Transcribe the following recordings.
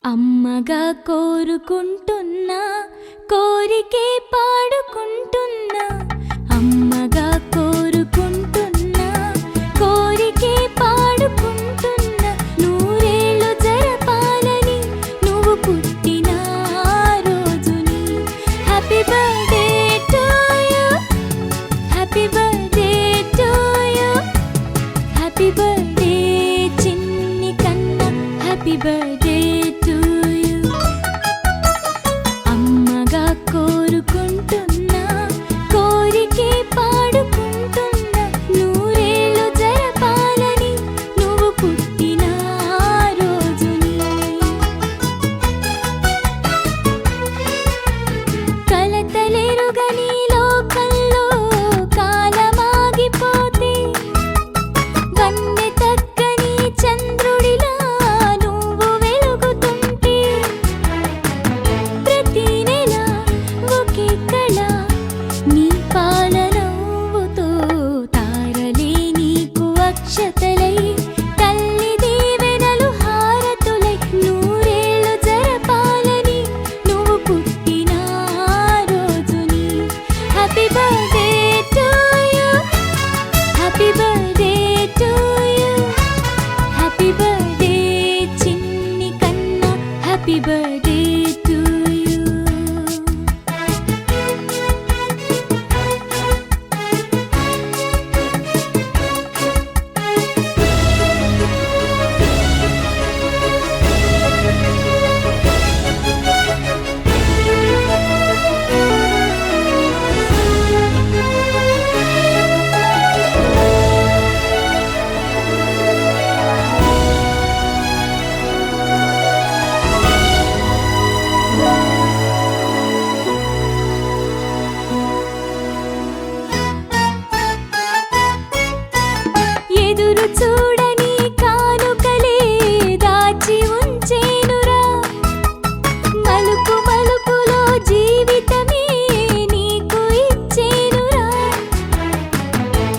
అమ్మగా కోరుకుంటున్నా కోరికే పాడుకుంటున్నా అమ్మగా కోరుకుంటున్నా కోరికే పాడుకుంటున్నా నూరేళ్ళు జరపాలని నువ్వు పుట్టిన రోజుని happy birthday to you happy birthday to you happy birthday చిన్ని కన్నా హ్యాపీ బర్త్డే టు యు అమ్మగా కోరుకుంటున్నా కోరికే పాడుకుంటున్నా నూరేళ్ళు జరపాలని నువ్వు పుట్టిన రోజుని కలతలెరుగని లోకంలో కాలమాగిపోతే వన్నె తగ్గని చంద్రుడిలా నువ్వు వెలుగుతుంటే ప్రతి నెల ఒకే కళ నీ పాలనవ్వుతో తారలే నీకు అక్షతలై తల్లి దీవెనలు హారతులై నూరేళ్ళు జరపాలని నువ్వు పుట్టిన రోజుని happy birthday to you happy birthday to you happy birthday చిన్ని కన్నా హ్యాపీ బర్త్డే టు యు ఎదురు చూడని కానుకలే దాచి ఉంచేనురా మలుపు మలుపులో జీవితమే నీకు ఇచ్చేనురా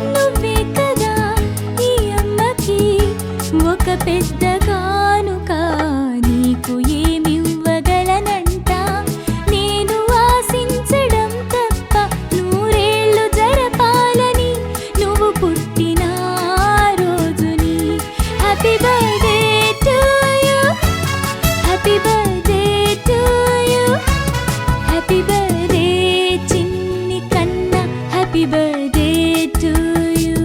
నువ్వే కదా ఈ అమ్మకి ఒక పెద్ద కానుక నీకు ఏమివ్వగలనంట నేను ఆశించడం తప్ప నూరేళ్ళు జరపాలని నువ్వు పుట్టిన రోజుని happy birthday to you happy birthday to you happy birthday చిన్ని కన్నా హ్యాపీ బర్త్డే టు యు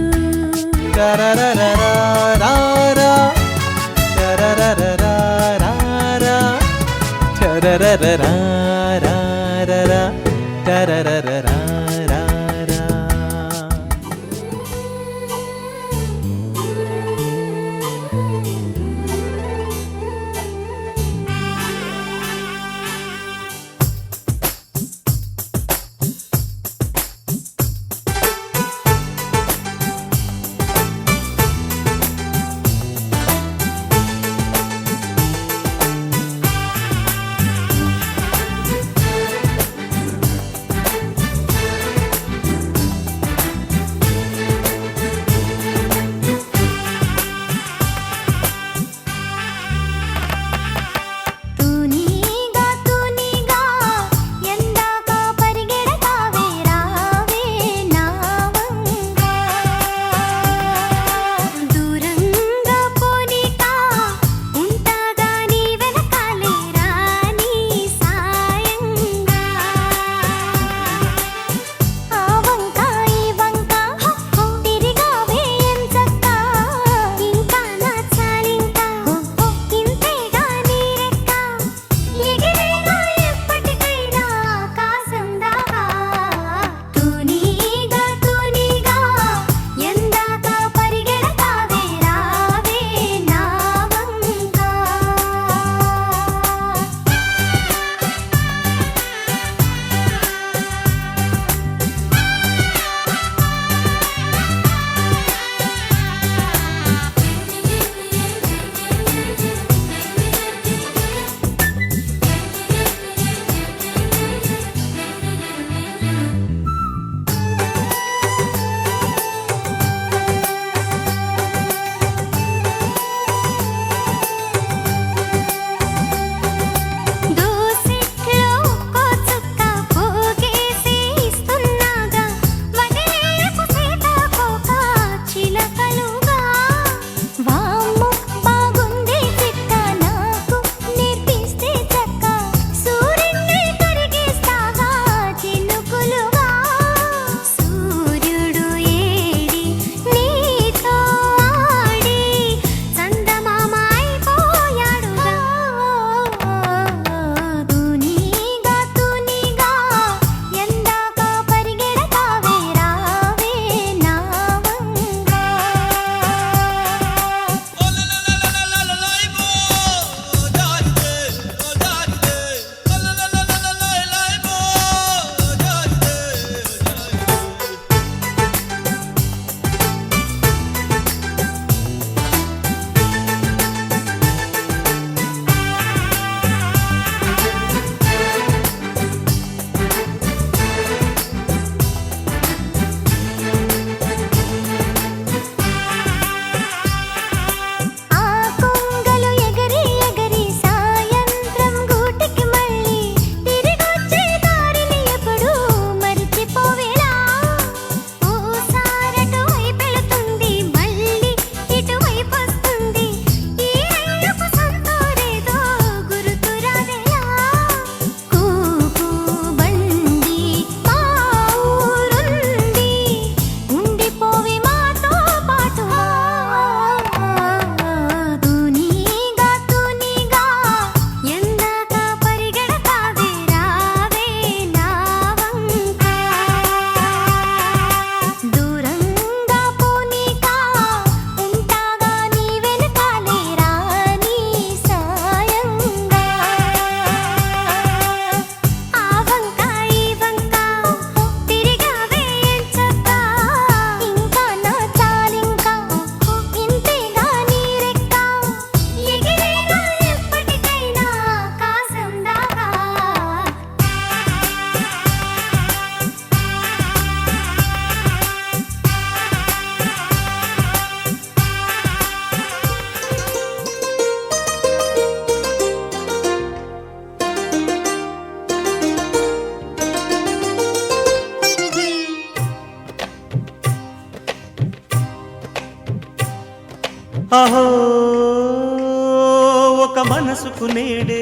ఒక మనసుకు నేడే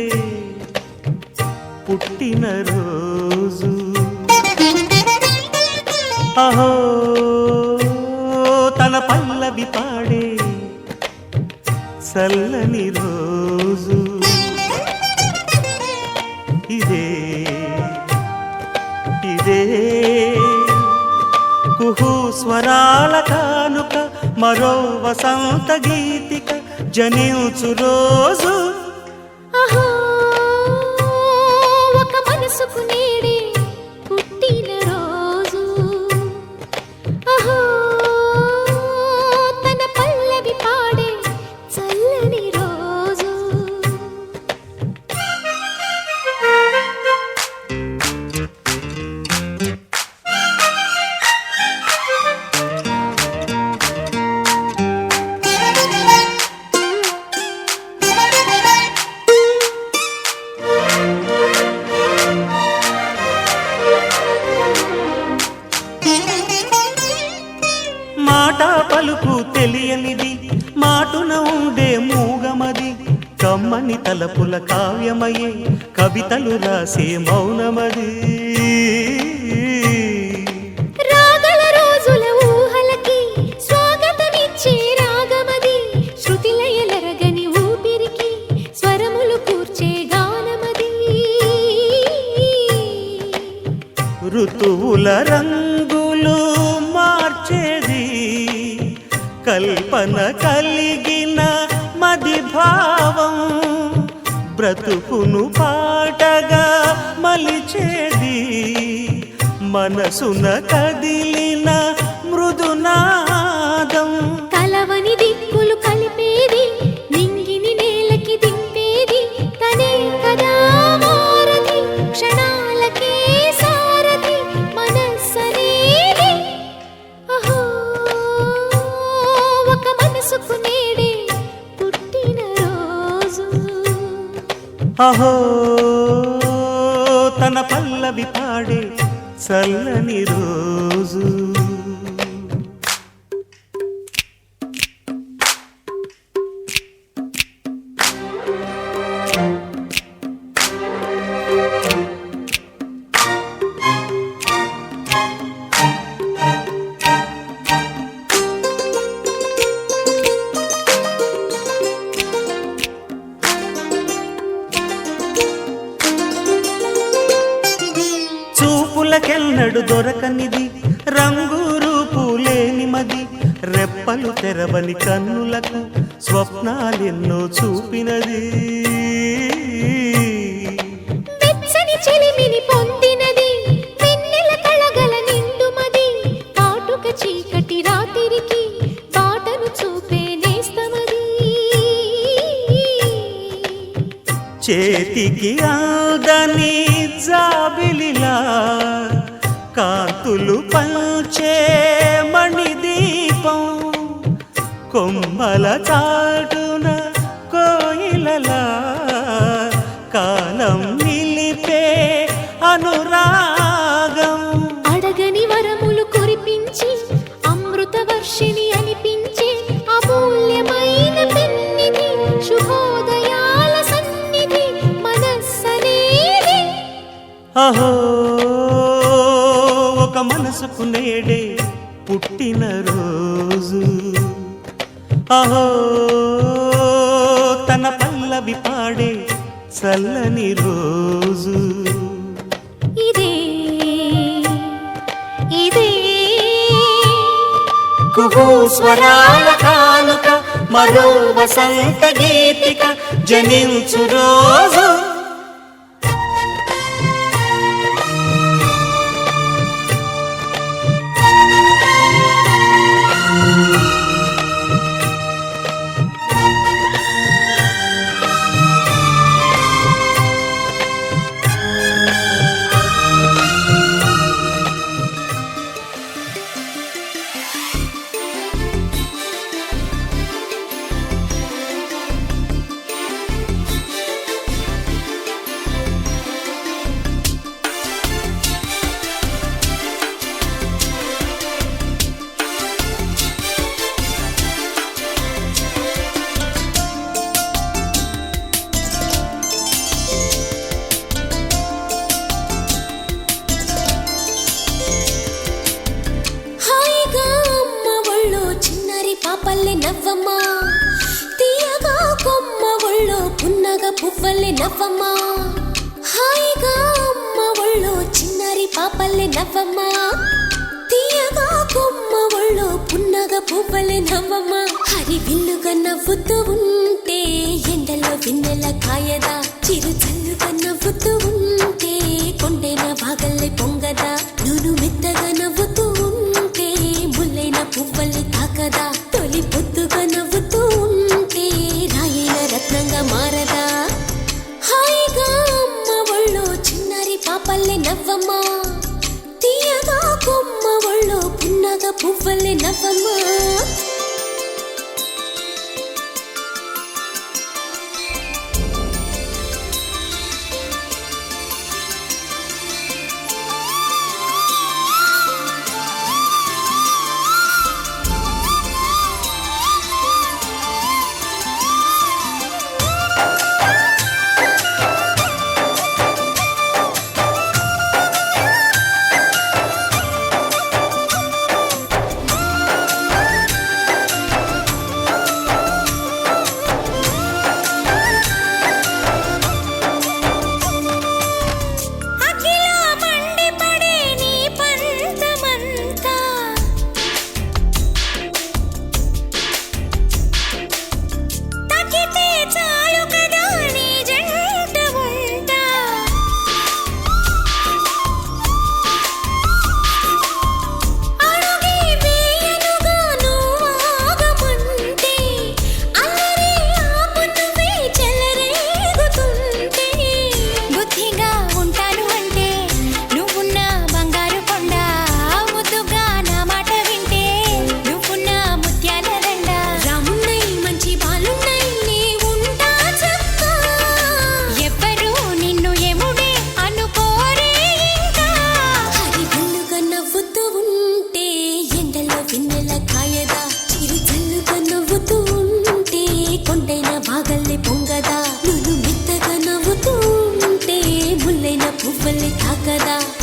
పుట్టినరోజు. అహో తన పల్లవి పాడే చల్లని రోజు. ఇదే ఇదే కుహు స్వరాల కానుక, మరో వసంత గీతిక జనించు రోజు. అహో ఒక మనసుకు నేడే పుట్టిన రోజు. అహో తన పల్లవి పాడే చల్లని రోజు. మాట పలుకు తెలియనిది, మాటున ఉండే మూగమది, కమ్మని తలపుల కావ్యమయే కవితలు రాసే మౌనమది. రాగల రోజుల ఊహలకి స్వాగతమిచ్చే రాగమది, శృతిలయలరగని ఊపిరికి స్వరములు కూర్చే గానమది. ఋతువుల రంగులు మార్చేది, కల్పన కలిగిన మది భావం, బ్రతుకును పాటగా మలిచేది, మనసున కదిలిన మృదునాదం. కలవని దిక్కులు కలిపేది, నింగిని నేలకి దింపేది, తనే కదా మారది, క్షణాలకే సారది మనస్సనేది. అహో ఒక మనసుకు నేడే పుట్టిన రోజు. అహో తన పల్లవి పాడే చల్లని రోజు. చూపులకెన్నడు దొరకనిది, రంగు రూపు లేని మది, రెప్పలు తెరవని కన్నులకు స్వప్నాలెన్నో చూపినది. వెచ్చని చెలిమిని పొందినది, వెన్నెల కళగల నిండుమది, కాటుక చీకటి రాత్రికి బాటను చూపే నేస్తమది. చేతికి ఆదని జాబిలిలా కాంతులు పంచే మణిదీపం, కొమ్మల చాటున కోయిలలా కాలం నిలిపే అనురాగం. అడగని వరములు కురిపించి అమృత వర్షిణి అనిపించే అమూల్యమైన పెన్నిధి, శుభోదయాల సన్నిధి మనస్సనేది. అహో ఒక మనసుకు నేడే పుట్టిన రోజు. అహో తన పల్లవి పాడే చల్లని రోజు. ఇదే ఇదే కుహు స్వరాల కానుక, మరో వసంత గీతిక జనించు రోజు. పువ్వల్లే నవ్వమ్మా హాయిగా అమ్మ ఒళ్ళో చిన్నారి పాపల్లే నవ్వమ్మా తీయగా కొమ్మ ఒళ్ళో పున్నగా పువ్వల్లే నవ్వమ్మా హరి విల్లుగా నవ్వుతూ ఉంటే ఎండలో వెన్నెల కాయదా చిరు చల్లుగా నవ్వుతూ ఉంటే కొండైన వాగల్లే పొంగదా నూను మెత్తగా నవ్వుతూ ఉంటే ముల్లైన పువ్వల్లే తాకదా తొలి పొద్దుగా నవ్వుతూ ఉంటే రాయైన రత్నంగా మారదా హాయిగా అమ్మ ఒళ్ళో చిన్నారి పాపల్లే నవ్వమ్మా తీయగా కొమ్మ ఒళ్ళో పున్నగా పువ్వల్లే నవ్వమ్మా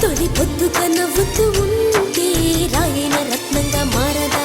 తొలి పొద్దుగా నవ్వుతూ ఉంటే రాయైన రత్నంగా మారదా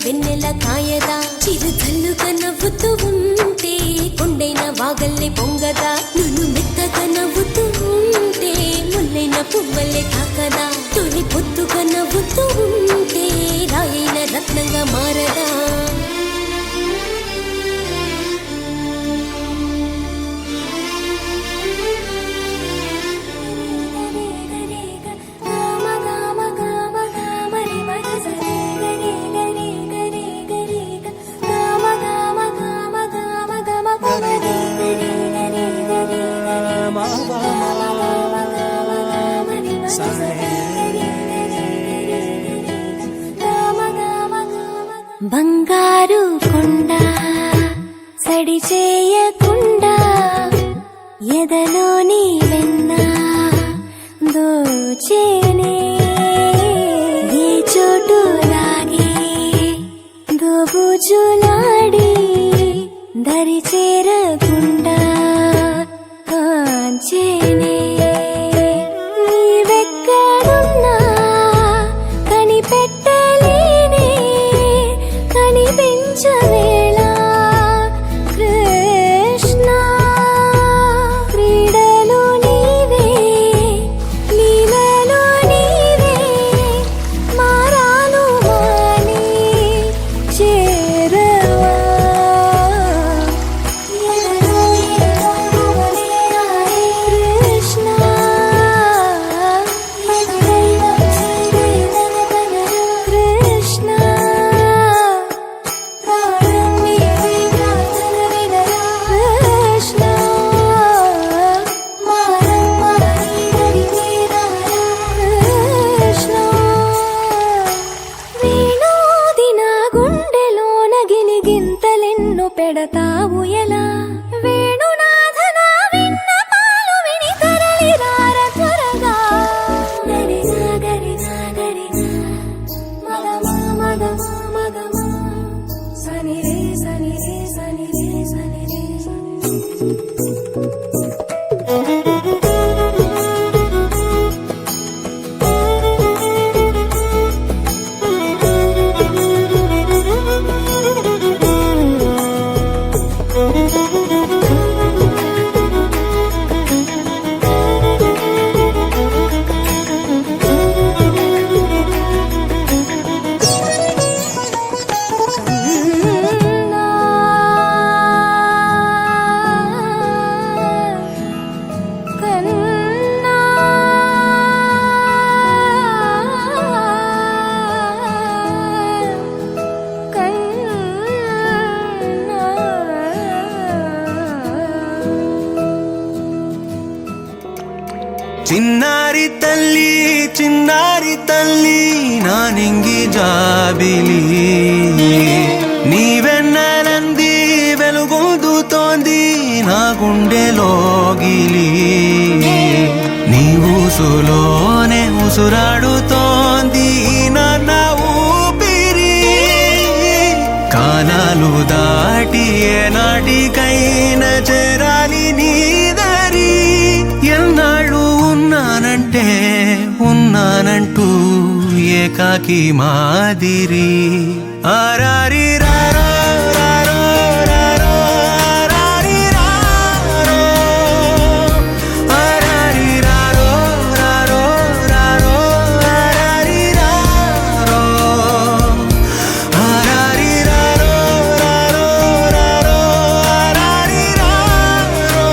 వెన్నెల కాయదా చిరు చల్లుగా నవ్వుతూ ఉంటే కొండైన వాగల్లే పొంగదా నును మెత్తగా నవ్వుతూ ఉంటే ముల్లైన పువ్వల్లే తాకదా తొలి పొద్దుగా నవ్వుతూ ఉంటే రాయైన రత్నంగా మారదా బంగారు కొండ ఎదలోని వెన్న దోచేనే ఈ చోటు లాగే దోబుజులాడి దరి చేరకుండా కాంచేనే నీవెక్కడున్నా కనిపెట్టలేనే కనిపించవేళ కృష్ణ క్రీడలు నీవే లీలలు నీవే మారాను మాని చేరవా కృష్ణ కృష్ణ ప్రాణం నీవే ప్రార్థన వినరా కృష్ణ మారం మారి దరి చేరారా కృష్ణ వేణోది నా గుండెలోన గిలిగింతలెన్ను పెడతావు ఎలా వేణునాథ నా విన్నపాలు విని తరలి రార త్వరగా గరిజా గరిజా గరిజా మగమా మగమా మగమా సని రే సని రే సని రే సని రే సని కన్నా చిన్నారి తల్లి నా నింగి జాబిలి నీవెన్నెలంది వెలుగొందుతోంది నా గుండెలోగిలి నీ ఊసులోనే ఉసురాడుతోంది నా ఊపిరి కాలాలు దాటి ఏనాటికైనా చేరాలి నీ దరి ఎన్నాళ్ళు ఉన్నానంటూ ఏకాకి మాదిరి ఆరారి రారో రారో రారో ఆరారి రారో ఆరారి రారో రారో రారో ఆరారి రారో ఆరారి రారో రారో రారో ఆరారి రారో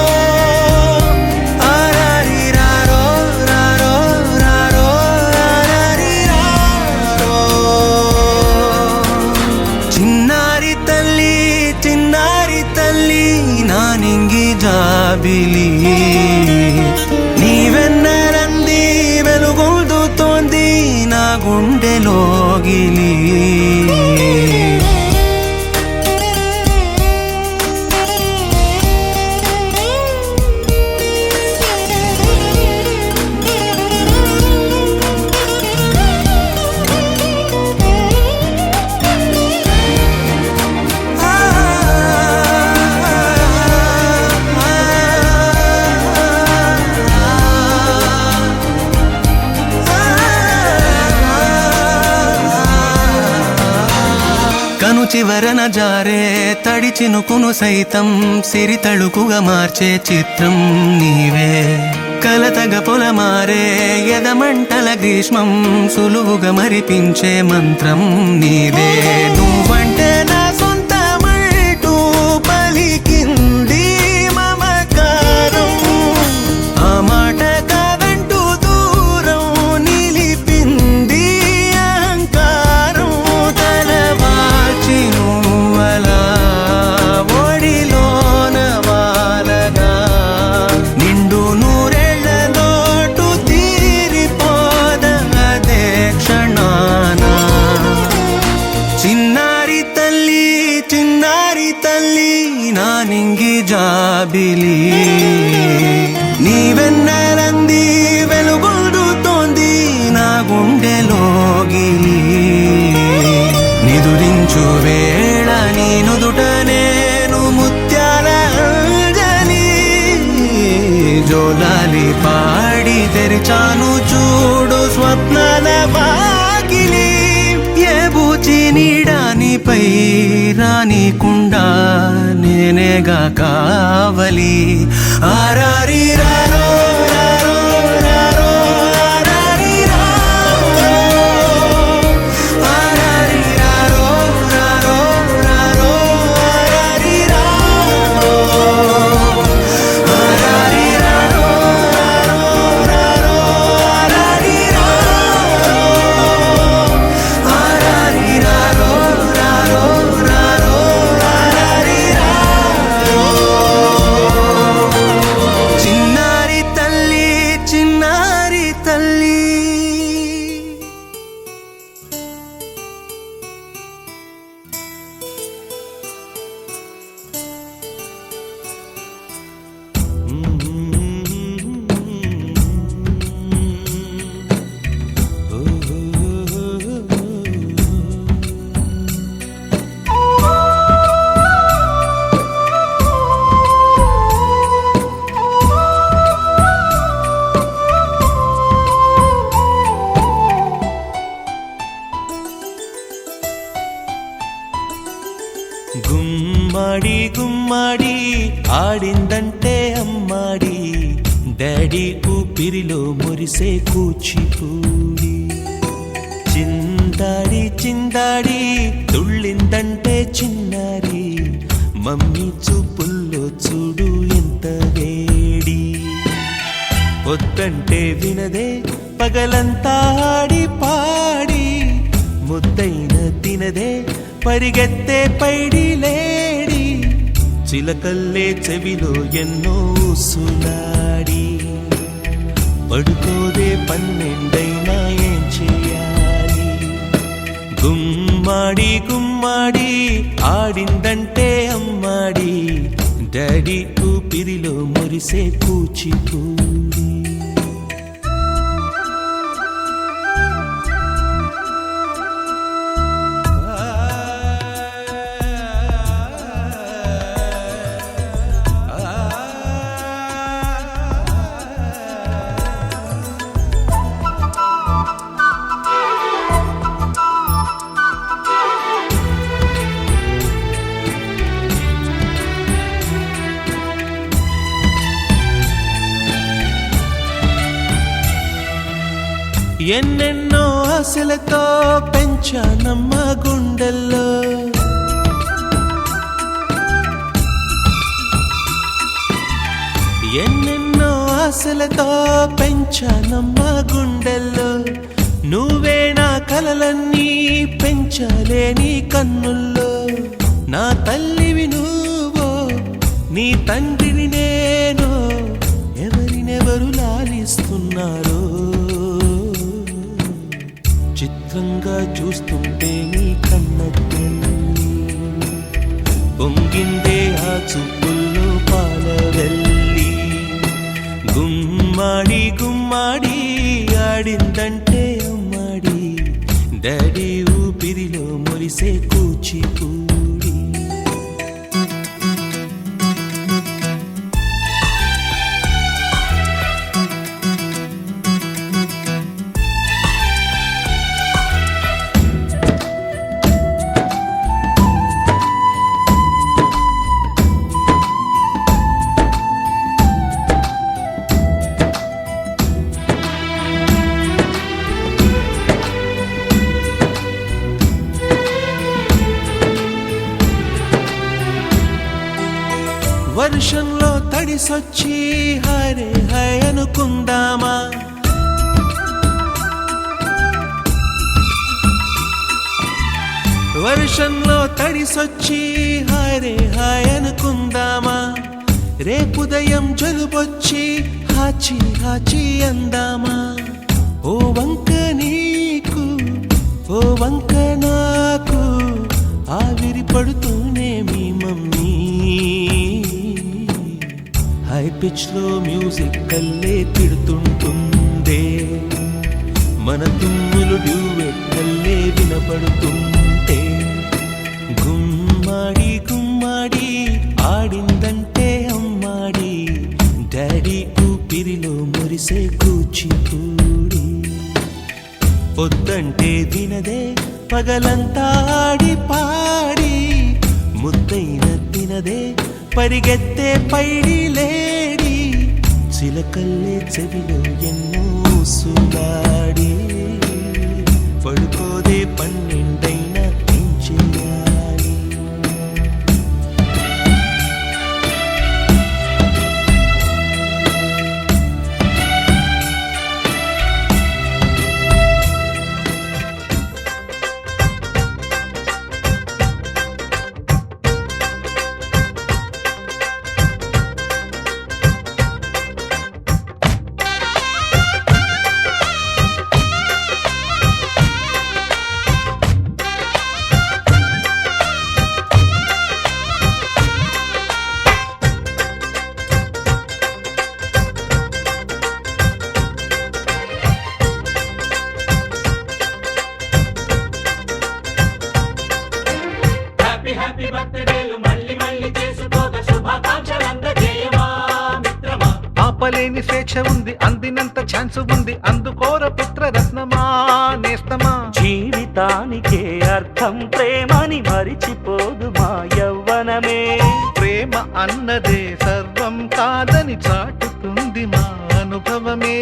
ఆరారి రారో రారో రారో ఆరారి రారో చిన్నారి తల్లి నా నింగి జాబిలి నీవెన్నెలంది వెలుగొందుతోంది నా గుండెలోగిలి కను చివరన జారే తడి చినుకును సైతం సిరి తళుకుగా మార్చే చిత్రం నీవే కలతగ పొలమారే ఎదమంటల గ్రీష్మం సులువుగా మరిపించే మంత్రం నీదే నువ్వంటే నా సొంతమంటూ పలికింది మమకారం ఆ మాట కాదంటూ దూరం నిలిపింది అహంకారం తలవాల్చి నువ్వలా ఒడిలోన వాలగా నిండు నూరేళ్ల లోటు తీరిపోదదే క్షణాన చిన్నారి తల్లి నా నింగి జాబిలి నీ వెన్నెలంది వెలుగొందుతోంది నా గుండెలోగి నిదురించు వేళ నీ నుదుట నేను ముత్యాల అంజలి జోలాలి పాడి తెరిచాను చూడు స్వప్నాల వాకిలి ఏ బూచి నీడానిపై రానికుండా నేనేగా కావలి ఆరారి రారో రారో రారో ఆరారి రారో ఆరారి రారో రారో రారో ఆరారి రారో ఆరారి రారో రారో ఆరారి రారో ఆరారి రారో రారో రారో ఆరారి రారో చిన్నారి తల్లి చిన్నారి తల్లి గుమ్మడి గుమ్మడి ఆడిందంటే అమ్మాడి డాడీ ఊపిరిలో మురిసే కూచిపూడి చిందాడి చిందాడి తుళ్ళిందంటే చిన్నారి మమ్మీ చూపుల్లో చూడు ఎంత వేడి వద్దంటే వినదే పగలంతా ఆడి పాడి ముద్దైన తినదే పరిగెత్తే పైడి లేడి చిలకల్లే చెవిలో ఎన్నో సులాడి పడుకోదే పన్నెండైనా ఏం చేయాలి గుమ్మాడి గుమ్మాడి ఆడిందంటే అమ్మాడి డాడీ ఊపిరిలో మురిసే కూచిపూడి ఎన్నెన్నో ఆశలతో పెంచానమ్మ గుండెల్లో ఎన్నెన్నో ఆశలతో పెంచానమ్మ గుండెల్లో నువ్వే నా కలలన్నీ పెంచలేని కన్నుల్లో నా తల్లివి నువ్వో నీ తండ్రిని నేను ఎవరినెవరు లాలిస్తున్నారో చిత్రంగా చూస్తుంటే నీ కన్నెల్లి పొంగిందే ఆ చూపుల్లో పాలవెల్లి గుమ్మాడి గుమ్మాడి ఆడిందంటే అమ్మాడి డాడీ ఊపిరిలో మురిసే కూచిపూడి వర్షంలో తడిసొచ్చి హరే హై అనుకుందామా వర్షంలో తడిసొచ్చి హరే హై అనుకుందామా రేపుదయం జలుబొచ్చి హాచి హాచి అందామా ఓ వంక నీకు ఓ వంక నాకు ఆవిరి పడుతూనే మీ మమ్మీ హై హై పిచ్ లో మ్యూజిక్ కల్లే తిడుతుంటుందే మన తుమ్ములు డ్యూయెట్ కల్లే వినపడుతుంటే గుమ్మాడి గుమ్మాడి ఆడిందంటే అమ్మాడి డాడీ ఊపిరిలో మురిసే కూచిపూడి పొద్దంటే దినదే పగలంతా ఆడి పాడి ముద్దైన తినదే పరిగెత్తే పైడి లేడి చిలకల్లే చెవిలో ఎన్నో సులాడి పడుకోదే పన్నెండైనా పెంచేయాలి ఆపలేని స్వేచ్ఛ ఉంది అందినంత ఛాన్స్ ఉంది అందుకోర పుత్ర రత్నమా నేస్తమా జీవితానికే అర్థం ప్రేమని మరిచిపోదు మా యవ్వనమే ప్రేమ అన్నదే సర్వం కాదని చాటుతుంది మా అనుభవమే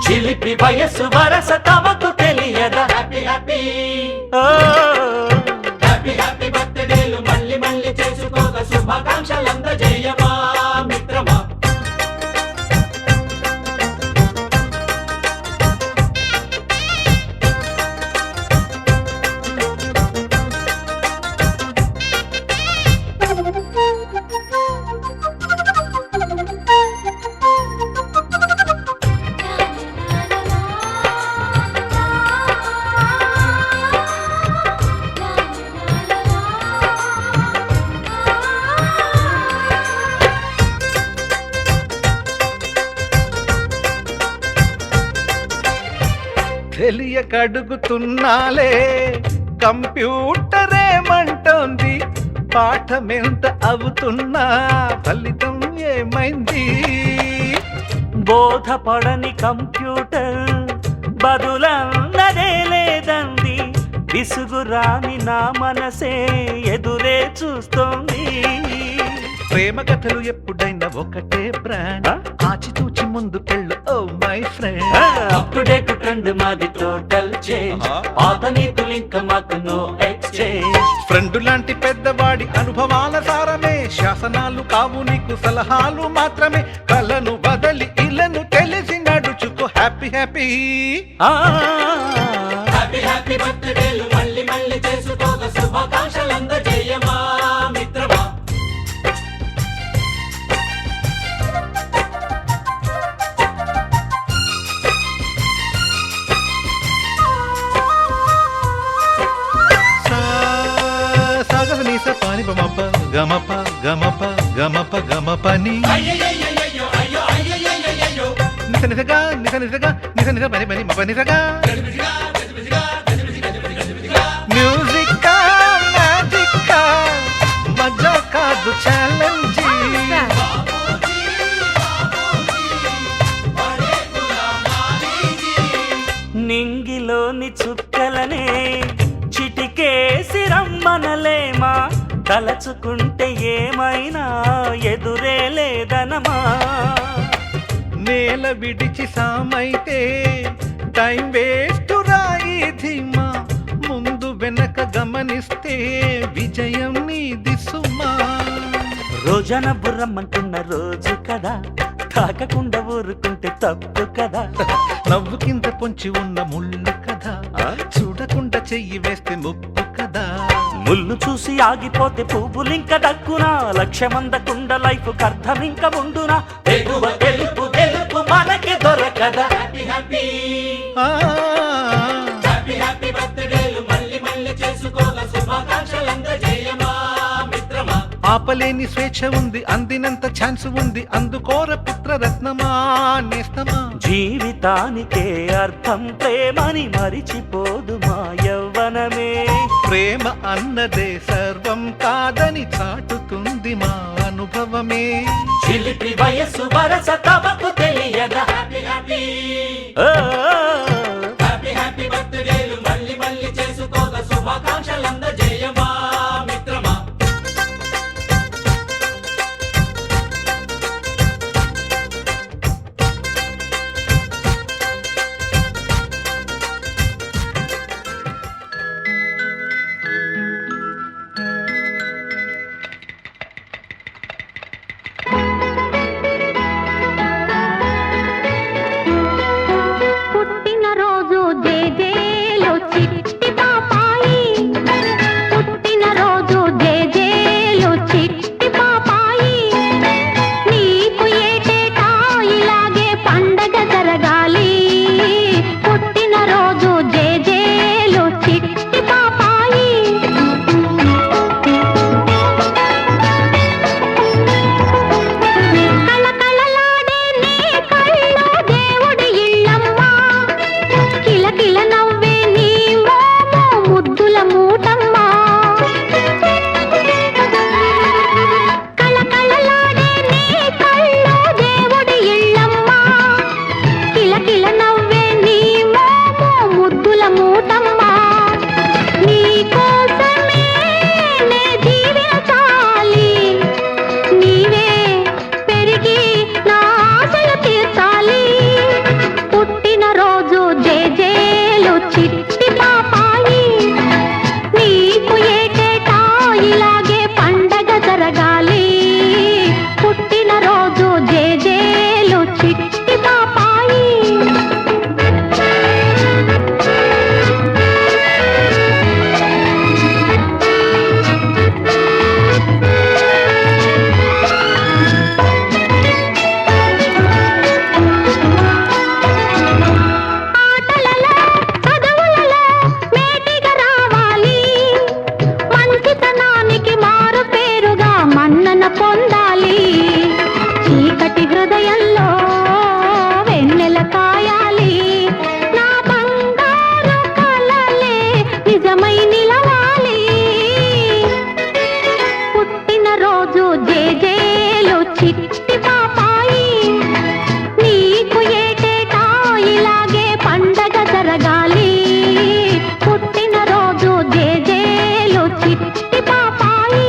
చిలిపి వయసు వరస తమకు తెలియదా హ్యాపీ హ్యాపీ హ్యాపీ హ్యాపీ బర్త్డేలు మళ్ళీ మళ్ళీ చేసుకోక శుభాకాంక్షలు అందజేయమా మిత్రమా తెలియకడుగుతున్నాలే కంప్యూటర్ ఏమంటోంది పాఠమెంత అవుతున్నా ఫలితం ఏమైంది బోధపడని కంప్యూటర్ బదులన్నదే లేదంది విసుగురాని నా మనసే ఎదురే చూస్తోంది ప్రేమ కథలు ఎప్పుడైనా ఒకటే బ్రాండ్ ఆచితూచి ముందుకెళ్ళు oh my friend up to date trend మాది టోటల్ చేంజ్ పాత నీతులు ఇంకా మాకు నో ఎక్స్చేంజ్ ఫ్రెండ్ లాంటి పెద్దవాడి అనుభవాల సారమే శాసనాలు కావు నీకు సలహాలు మాత్రమే కలను బదలి ఇలను తెలిసి నడుచుకో హ్యాపీ హ్యాపీ హ్యాపీ హ్యాపీ బర్త్డేలు మళ్ళీ మళ్ళీ చేసుకోక శుభాకాంక్షలు అందజేయమా మిత్రమా పాని బమప గమప గమప గమప గమపని నిస నిసగా నిస నిసగా నిస నిస పని పని మప నిసగా మ్యూజిక్ మ్యాజిక్ మజా కాదు ఛాలెంజ్ నింగిలోని చుక్కలనే చిటికేసి రమ్మనలేమా తలచుకుంటే ఏమైనా ఎదురే లేదనమా నేల విడిచి సామైతే టైం వేస్ట్ రాయి ధీమా ముందు వెనక గమనిస్తే విజయం నీది సుమా రోజన బుర్రమ్మంటున్న రోజు కదా తాకకుండా ఊరుకుంటే తప్పు కదా నవ్వు కింద పొంచి ఉన్న ముళ్ళు కదా చూడకుండా చెయ్యి వేస్తే ముప్పు కదా ముళ్ళు చూసి ఆగిపోతే పువ్వులింక దక్కునా లక్ష్యమందకుండా లైఫ్ అర్థం ఇంక ఉండునా ఎగువ గెలుపు గెలుపు మనకి దొరకదా హ్యాపీ హ్యాపీ హ్యాపీ హ్యాపీ బర్త్డేలు మళ్ళీ మళ్ళీ చేసుకోగా శుభాకాంక్షలు అందజేయమా మిత్రమా ఆపలేని స్వేచ్ఛ ఉంది, అందినంత ఛాన్స్ ఉంది, అందుకోర పుత్రరత్నమా నేస్తమా. జీవితానికే అర్థం ప్రేమని మరిచిపోదు మా యవ్వనమే. ప్రేమ అన్నదే సర్వం కాదని చాటుతుంది మా అనుభవమే. చిలిపి వయసు వరస తమకు తెలియదా. హ్యాపీ హ్యాపీ హ్యాపీ హ్యాపీ బర్త్డేలు మళ్ళీ మళ్ళీ చేసుకోక శుభాకాంక్షలందజేయమా మిత్రమా. పుట్టినరోజు జేజేలో చిట్టి పాపాయి, పుట్టినరోజు జేజేలో చిట్టి పాపాయి, నీకు ఏటేటా ఇలాగే పండగ జరగాలి. పుట్టినరోజు జేజేలో చిట్టి పాపాయి. కళకళలాడే నీ కళ్ళు దేవుడి ఇళ్ళమ్మా, కిలకిల నవ్వే నీ మోము ముద్దుల మూటమ్మా. కళకళలాడే నీ కళ్ళు దేవుడి ఇళ్ళమ్మా, కిలకిల నవ్వే నీ మోము ముద్దుల మూటమ్మా. నీ కోసమే నే జీవించాలి, నీవే పెరిగి నా ఆశలు తీర్చాలి. పుట్టినరోజు జేజేలు చిట్టి పాపాయి, నీకు ఏటేటా ఇలాగే పండగ జరగాలి. పుట్టినరోజు జేజేలు చిట్టి పాపాయి. ఆటలలో చదువులలో మేటిగా రావాలి, మంచితనానికి మారు పేరుగా మన్నన పొందాలి. చీకటి హృదయంలో వెన్నెల కాయాలి, నా బంగారు కలలే నిజమై నిలవాలి. పుట్టినరోజు జేజేలు చిట్టి పాపాయి, నీకు ఏటేటా ఇలాగే పండగ జరగాలి. పుట్టినరోజు జేజేలు చిట్టి పాపాయి.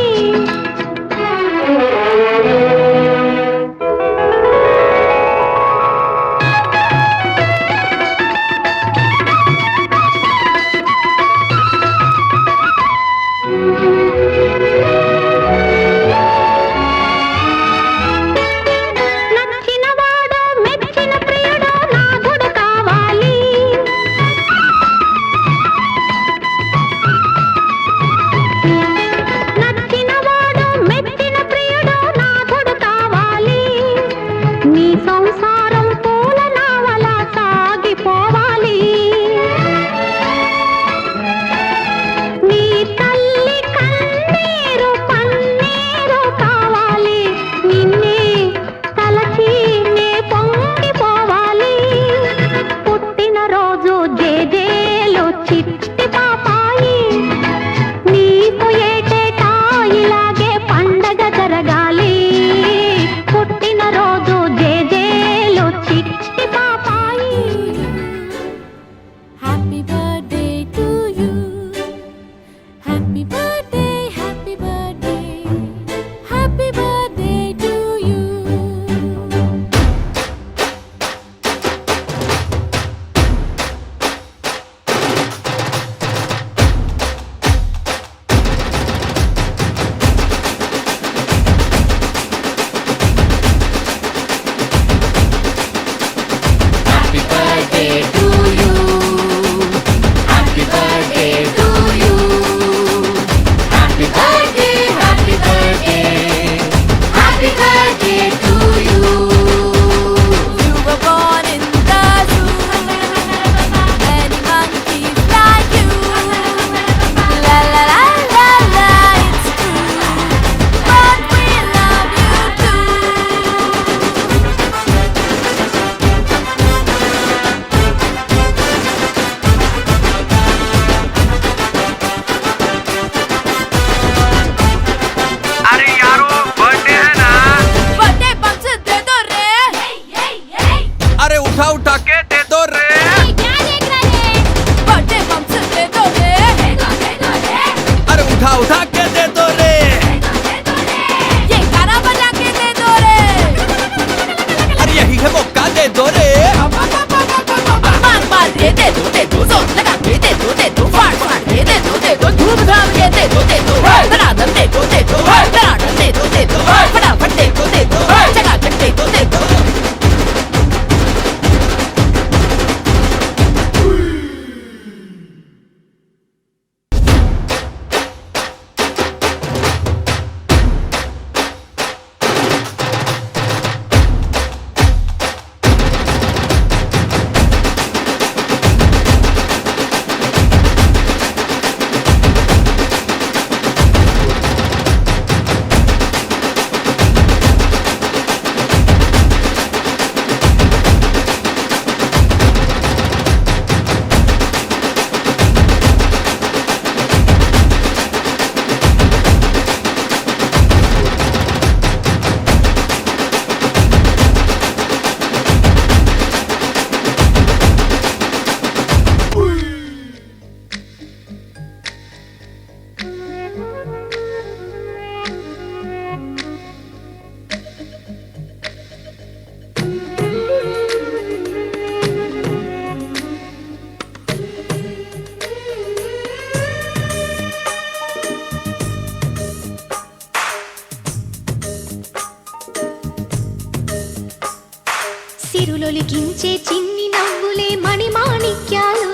సిరులొలికించే చిన్ని నవ్వులే మణిమాణిక్యాలు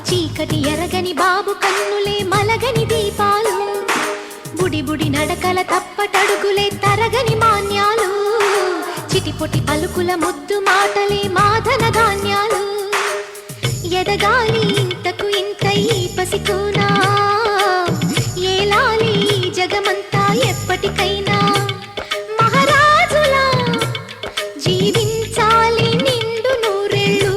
చీకటి ఎరగని బాబు కన్నులే మలగని దీపాలు బుడి బుడి నడకల తప్పటడుగులే తరగని మాన్యాలు చిటిపొటి పలుకుల ముద్దు మాటలే మాధన ధాన్యాలు ఎదగాలి ఇంతకు ఇంత ఈ పసికోనా ఏలాలి జగమంతా ఎప్పటికైనా మహారాజులా జీవించాలి నిండు నూరేళ్ళు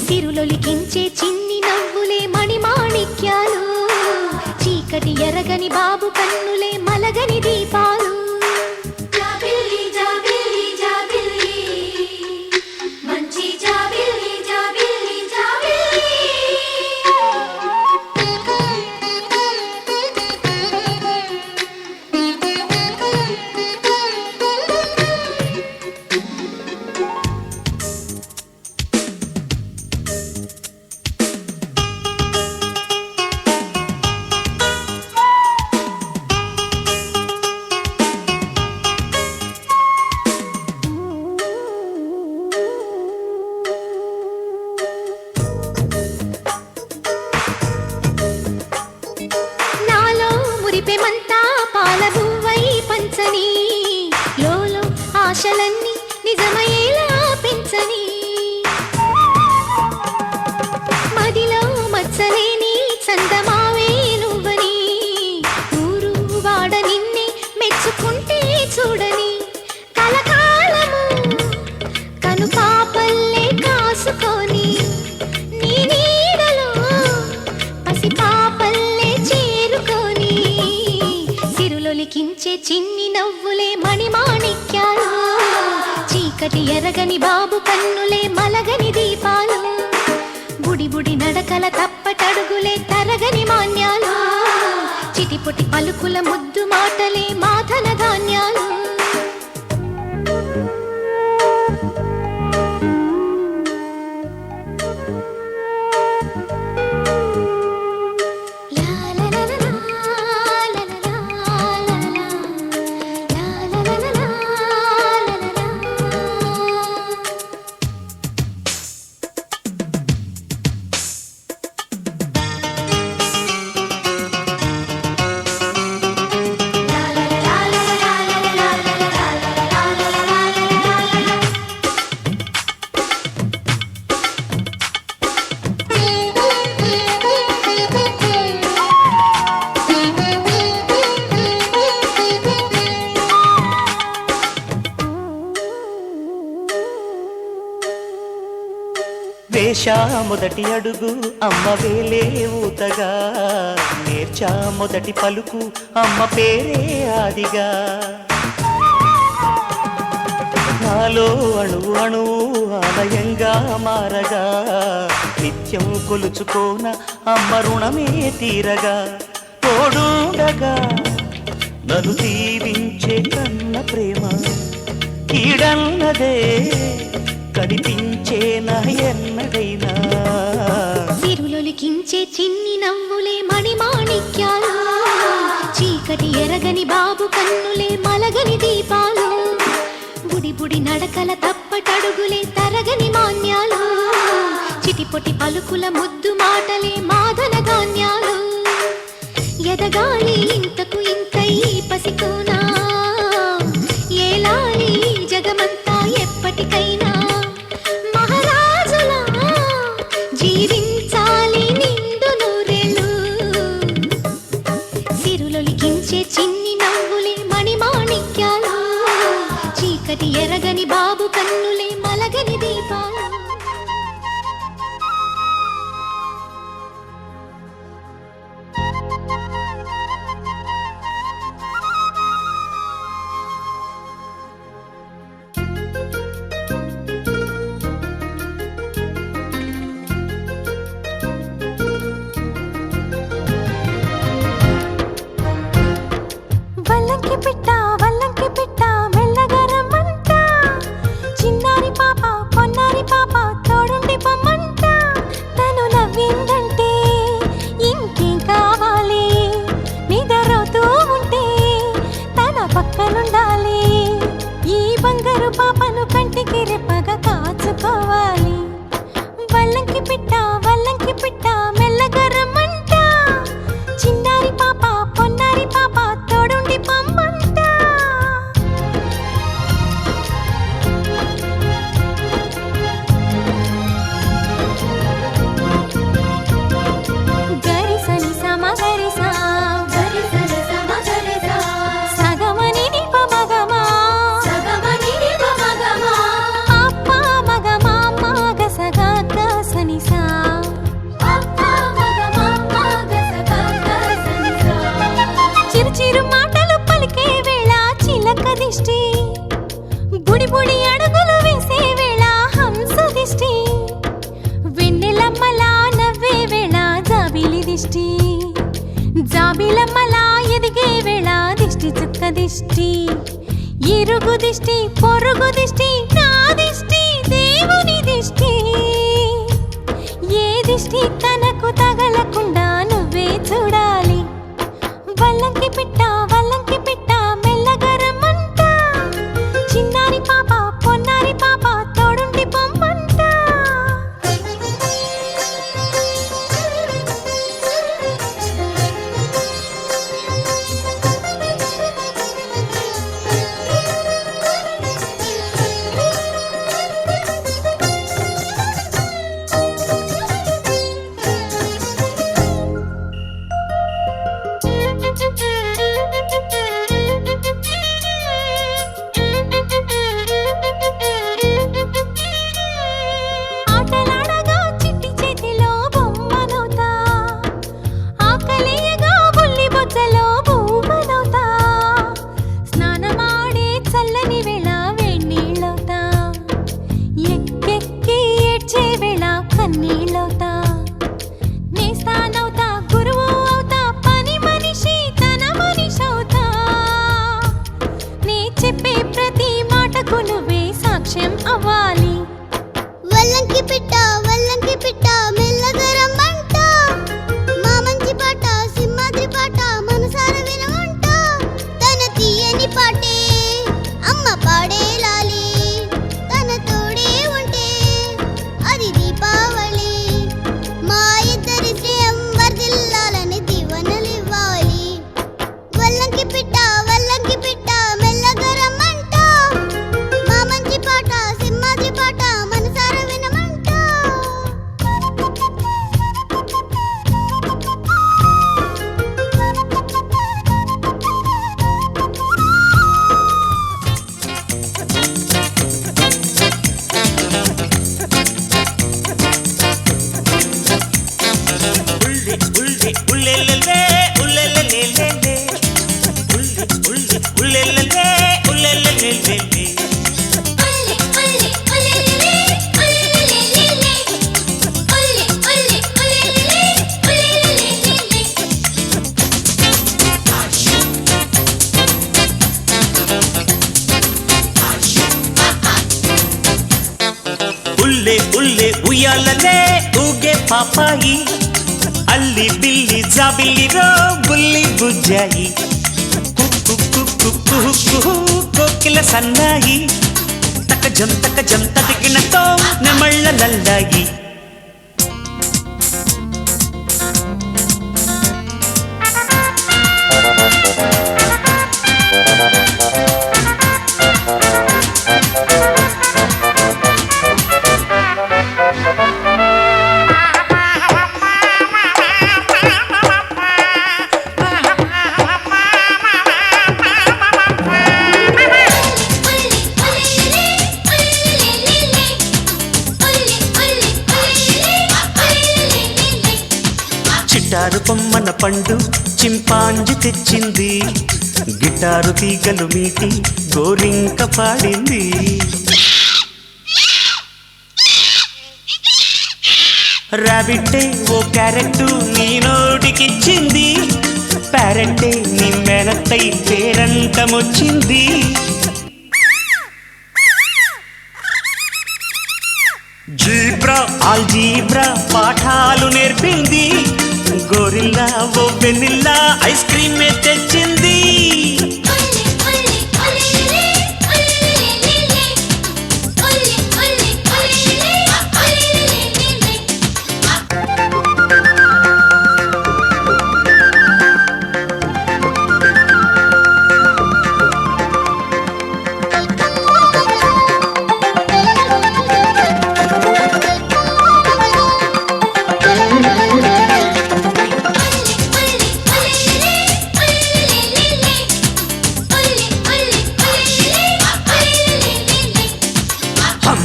సిరులొలికించే చిన్ని నవ్వులే మణిమాణిక్యాలు చీకటి ఎరగని బాబు కన్నులే మలగని దీపాలు జాబిల్లి జాబిల్లి జాబిల్లి మంచి జాబిల్లి జాబిల్లి జాబిల్లి నాలో మురిపెమంతా పాలబువ్వై పంచని లోలో ఆశలన్నీ నిజమయ్యేలా పెంచని మదిలో మచ్చలేని చందమావే నువ్వని ఊరు వాడ నిన్నే మెచ్చుకుంటే చూడని కలకాలము కను పాపల్లే కాసుకొని నీ నీడలో పసి పాపల్లే చేరుకొని సిరులొలికించే చిన్ని నవ్వులే మణిమాణిక్యాలు చీకటి ఎరగని బాబు కన్నులే మలగని దీపాలు బుడి బుడి నడకల తప్పటడుగులే తరగని మాన్యాలు చిటిపొటి పలుకుల ముద్దు మాటలే మాధన ధాన్యాలు వేశా మొదటి అడుగు అమ్మ వేలే ఊతగా నేర్చా మొదటి పలుకు అమ్మ పేరే ఆదిగా నాలో అణువు అణువు ఆలయంగా మారగా నిత్యం కొలుచుకోన అమ్మ రుణమే తీరగా తోడుండగా నన్ను దీవించే కన్న ప్రేమ కీడన్నదే కనిపించేనా ఎన్నడైనా సిరులొలికించే చిన్ని నవ్వులే మణిమాణిక్యాలు చీకటి ఎరగని బాబు కన్నులే మలగని దీపాలు బుడి బుడి నడకల తప్పటడుగులే తరగని మాన్యాలు చిటిపొటి పలుకుల ముద్దు మాటలే మాధన ధాన్యాలు ఎదగాలి ఇంతకు ఇంత ఈ పసికోనా ఏలాలి జగమంతా ఎప్పటికైనా మహారాజులా జీవించాలి నిండు నూరేళ్ళు సిరులొలికించే చిన్ని నవ్వులే మణిమాణిక్యాలు చీకటి ఎరగని బాబు కన్నులే మలగని దీపాలు వల్లంకి పిట్ట మెల్లగా రమ్మంట చిన్నారి పాప పొన్నారి పాప తోడుండి పొమ్మంట తను నవ్విందంటే ఇంకేం కావాలి నిద్రపోతూ ఉంటే తన పక్కనుండాలి ఈ బంగారు పాపను దిష్టి బుడి బుడి అడుగులు వేసే వేళ హంస దిష్టి వెన్నెలమ్మలా నవ్వే వేళ జాబిలి దిష్టి జాబిలమ్మలా ఎదిగే వేళ దిష్టి చుక్క దిష్టి ఇరుగు దిష్టి పొరుగు దిష్టి నా దిష్టి దేవుని దిష్టి ఏ దిష్టి తనకు తగలకుండా నువ్వే చూడాలి వల్లంకి పిట్ట మెల్లగా రమ్మంట చిన్నారి పాప పొన్నారి పాప తోడుండి పొమ్మంట ఆటలాడగా చిట్టి చేతిలో బొమ్మనవుతా ఆకలేయగా బుల్లి బొజ్జలో బొమ్మనవుతా స్నానమాడే చల్లని వేళ వేణీళ్ళవుతా ఎక్కెక్కి ఏడ్చే వేళ కన్నీళ్ళవుతా నేస్తానవుతా గురువు అవుతా పని మనిషి తన మనిషవుతా నే చెప్పే ప్రతి మాటకు నువ్వే సాక్ష్యం అవ్వాలి వల్లంకి పిట్ట మెల్లగా రమ్మంట మా మంచి పాట సింహాద్రి పాట మనసార వినమంట తన తీయని పాటే అమ్మ పాడే లాలి తన తోడే ఉంటే అది దీపావళి మా ఇద్దరి శ్రేయం వర్ధిల్లాలని దీవెనలివ్వాలి వల్లంకి పిట్ట మెల్లగా రమ్మంట మా మంచి పాట సింహాద్రి పాట మనసార వినమంట ఉల్లెల్లెల్లే ఉల్లెల్లెల్లెల్లే ఉల్లెల్లెల్లే ఉల్లెల్లెల్లెల్లే ఉల్లే ఉయ్యాలలే ఊగే పాపాయి అల్లి బిల్లి జాబిల్లిరో బుల్లి బుజ్జాయి కోకిల సన్నాయి తక జం తదిగినతో నెమళ్ళ లల్లాయి చిటారు కొమ్మన పండు చింపాంజి తెచ్చింది గిటారు తీగలు మీటి గోరింక పాడింది రాబిట్టే ఓ క్యారెట్ నీ నోటికిచ్చింది ప్యారెట్టే నీ మేనత్తై పేరంటమొచ్చింది జీబ్రా ఆల్జీబ్రా పాఠాలు నేర్పింది గోరిల్లా ఓ వెనిల్లా ఐస్ క్రీమ్ తెచ్చింది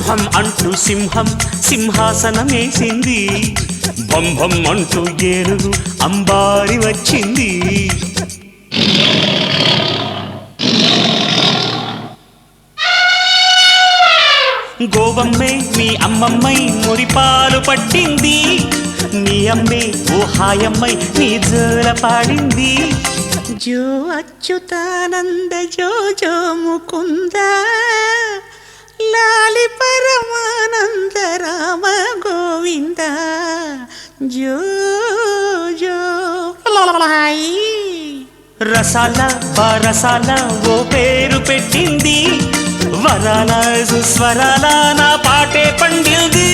హం అంటూ సింహం సింహాసనమేసింది భం భం అంటూ ఏనుగు అంబారి వచ్చింది గోవమ్మే మీ అమ్మమ్మై మురిపాలు పట్టింది, నీ అమ్మే ఓ హాయమ్మై నీ జోల పాడింది. జో అచ్యుతానంద జో జో ముకుంద లాలి పరమానంద రామ గోవింద జో జో. రసాల బారసాల ఓ పేరు పెట్టింది, వరాల సుస్వరాల నా పాటే పండింది.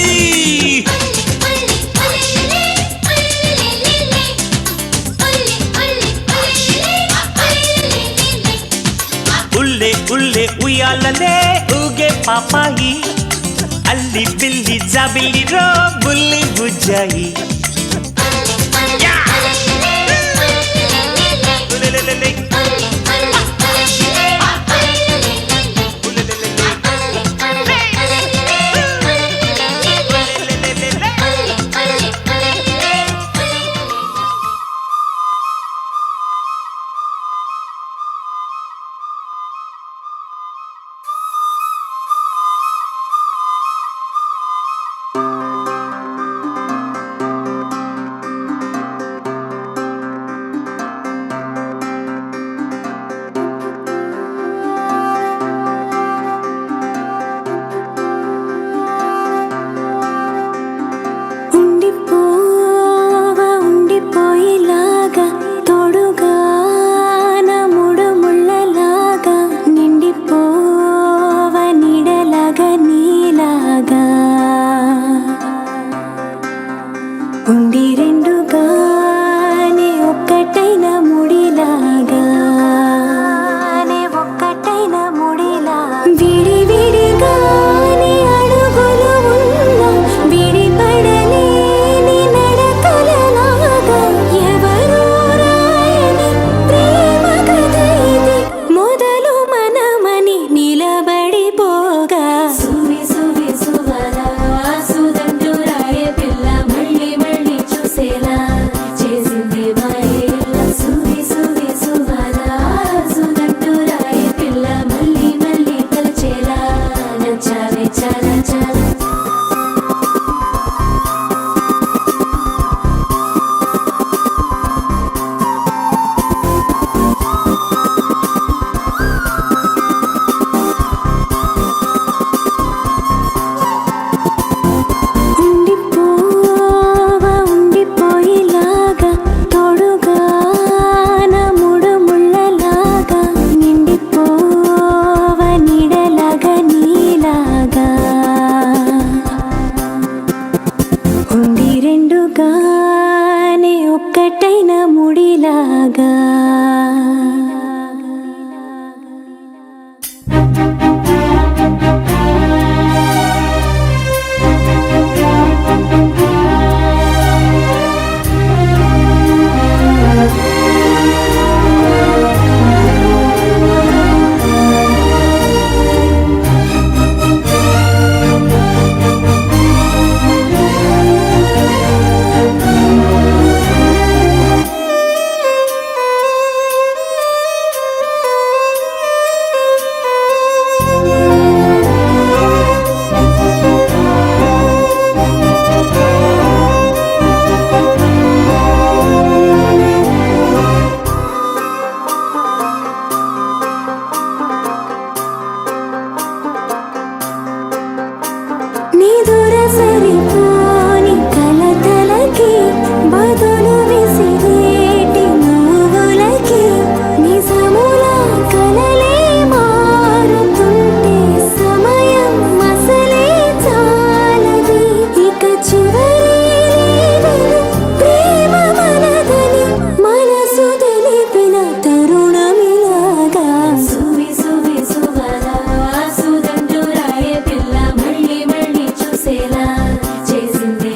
ఉల్లే ఉల్లే ఉయ్యాలలే ఊగే పాపాయి, అల్లి బిల్లి జాబిల్లి రో బుల్లి బుజ్జాయి. యా!